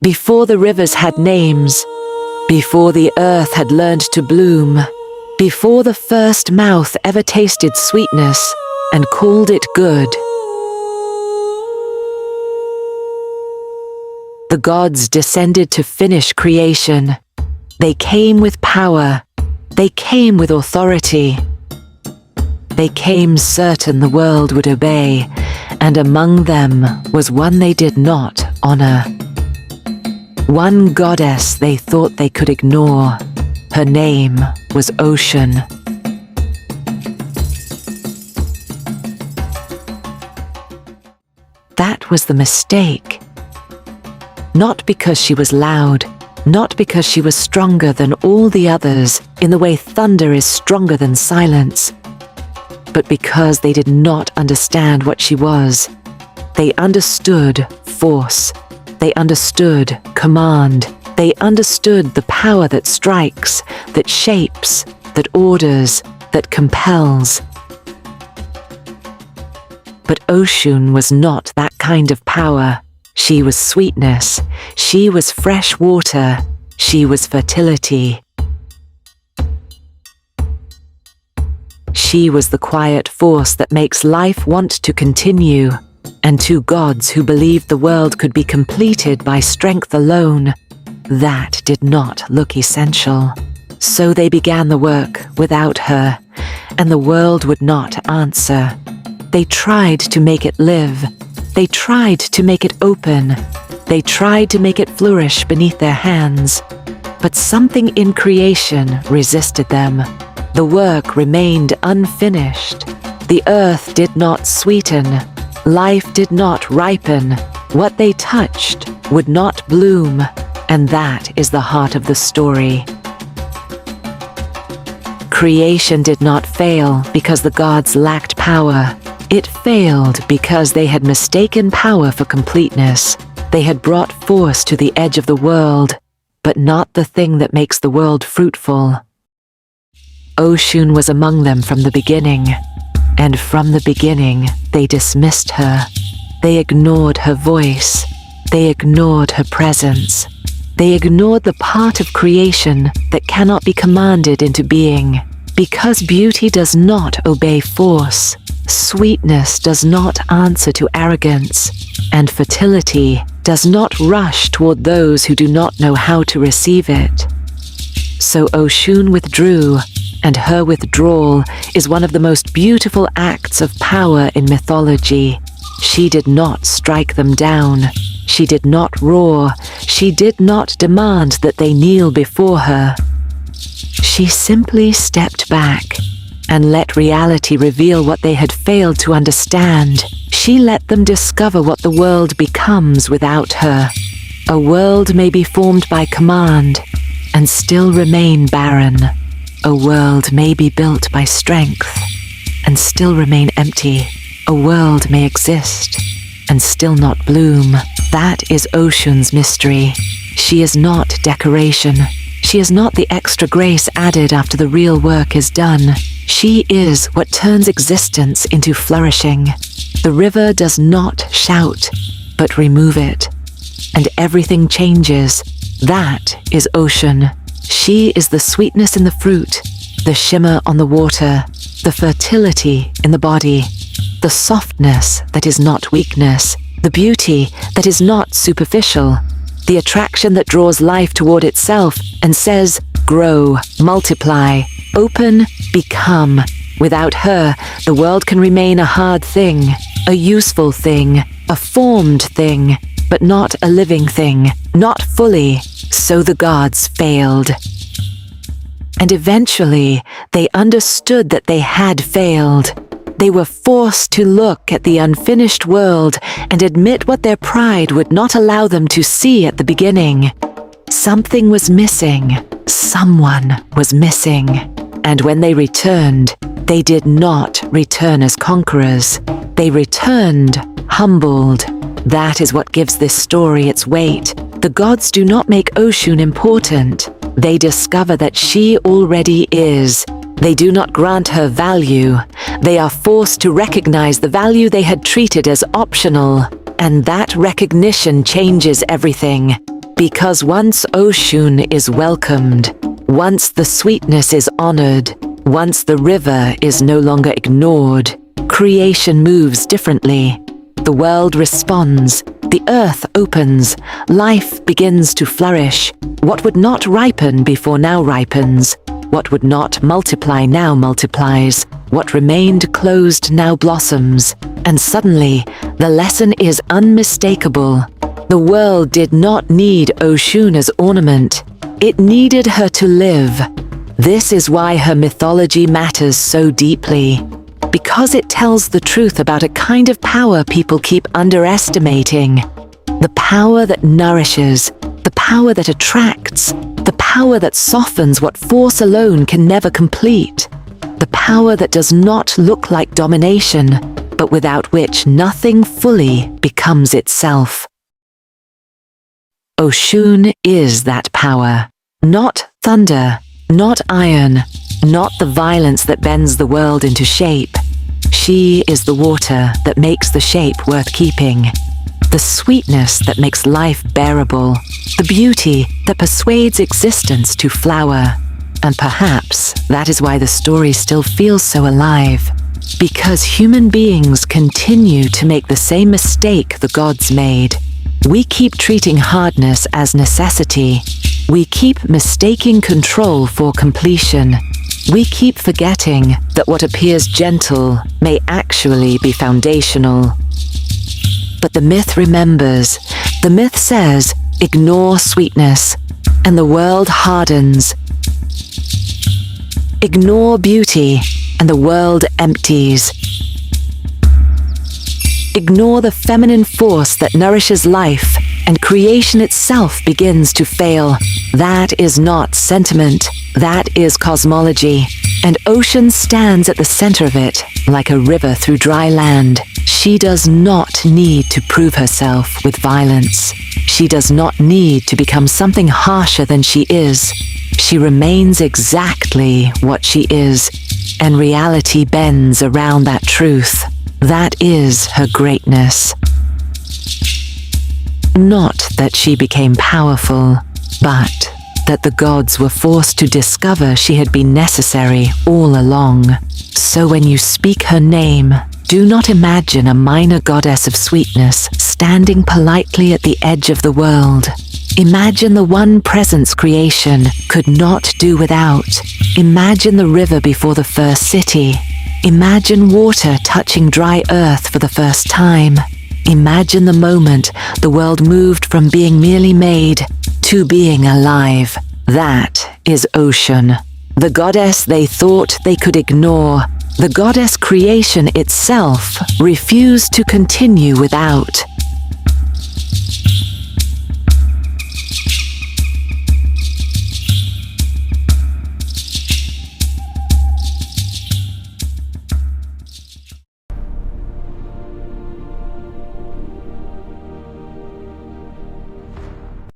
before the rivers had names, before the earth had learned to bloom, before the first mouth ever tasted sweetness and called it good. The gods descended to finish creation. They came with power. They came with authority. They came certain the world would obey, and among them was one they did not honor. One goddess they thought they could ignore. Her name was Oshun. That was the mistake. Not because she was loud, not because she was stronger than all the others in the way thunder is stronger than silence, but because they did not understand what she was. They understood force. They understood command. They understood the power that strikes, that shapes, that orders, that compels. But Oshun was not that kind of power. She was sweetness. She was fresh water. She was fertility. She was the quiet force that makes life want to continue. And to gods who believed the world could be completed by strength alone, that did not look essential. So they began the work without her, and the world would not answer. They tried to make it live. They tried to make it open. They tried to make it flourish beneath their hands. But something in creation resisted them. The work remained unfinished. The earth did not sweeten. Life did not ripen. What they touched would not bloom. And that is the heart of the story. Creation did not fail because the gods lacked power. It failed because they had mistaken power for completeness. They had brought force to the edge of the world, but not the thing that makes the world fruitful. Oshun was among them from the beginning, and from the beginning they dismissed her. They ignored her voice. They ignored her presence. They ignored the part of creation that cannot be commanded into being. Because beauty does not obey force, sweetness does not answer to arrogance, and fertility does not rush toward those who do not know how to receive it. So Oshun withdrew, and her withdrawal is one of the most beautiful acts of power in mythology. She did not strike them down. She did not roar. She did not demand that they kneel before her. She simply stepped back and let reality reveal what they had failed to understand. She let them discover what the world becomes without her. A world may be formed by command and still remain barren. A world may be built by strength and still remain empty. A world may exist and still not bloom. That is Oshun's mystery. She is not decoration. She is not the extra grace added after the real work is done. She is what turns existence into flourishing. The river does not shout, but remove it. And everything changes. That is Oshun. She is the sweetness in the fruit, the shimmer on the water, the fertility in the body, the softness that is not weakness, the beauty that is not superficial, the attraction that draws life toward itself and says, grow, multiply, open, become. Without her, the world can remain a hard thing, a useful thing, a formed thing, but not a living thing, not fully. So the gods failed. And eventually, they understood that they had failed. They were forced to look at the unfinished world and admit what their pride would not allow them to see at the beginning. Something was missing. Someone was missing. And when they returned, they did not return as conquerors. They returned humbled. That is what gives this story its weight. The gods do not make Oshun important. They discover that she already is. They do not grant her value. They are forced to recognize the value they had treated as optional. And that recognition changes everything. Because once Oshun is welcomed, once the sweetness is honored, once the river is no longer ignored, creation moves differently. The world responds, the earth opens, life begins to flourish. What would not ripen before now ripens. What would not multiply now multiplies. What remained closed now blossoms. And suddenly, the lesson is unmistakable. The world did not need Oshun as ornament. It needed her to live. This is why her mythology matters so deeply. Because it tells the truth about a kind of power people keep underestimating. The power that nourishes, the power that attracts, the power that softens what force alone can never complete. The power that does not look like domination, but without which nothing fully becomes itself. Oshun is that power. Not thunder, not iron, not the violence that bends the world into shape. She is the water that makes the shape worth keeping. The sweetness that makes life bearable. The beauty that persuades existence to flower. And perhaps that is why the story still feels so alive. Because human beings continue to make the same mistake the gods made. We keep treating hardness as necessity. We keep mistaking control for completion. We keep forgetting that what appears gentle may actually be foundational. But the myth remembers. The myth says, ignore sweetness, and the world hardens. Ignore beauty, and the world empties. Ignore the feminine force that nourishes life, and creation itself begins to fail. That is not sentiment. That is cosmology. And Oshun stands at the center of it, like a river through dry land. She does not need to prove herself with violence. She does not need to become something harsher than she is. She remains exactly what she is, and reality bends around that truth. That is her greatness. Not that she became powerful, but that the gods were forced to discover she had been necessary all along. So when you speak her name, do not imagine a minor goddess of sweetness standing politely at the edge of the world. Imagine the one presence creation could not do without. Imagine the river before the first city. Imagine water touching dry earth for the first time. Imagine the moment the world moved from being merely made to being alive. That is Oshun, the goddess they thought they could ignore, the goddess creation itself refused to continue without.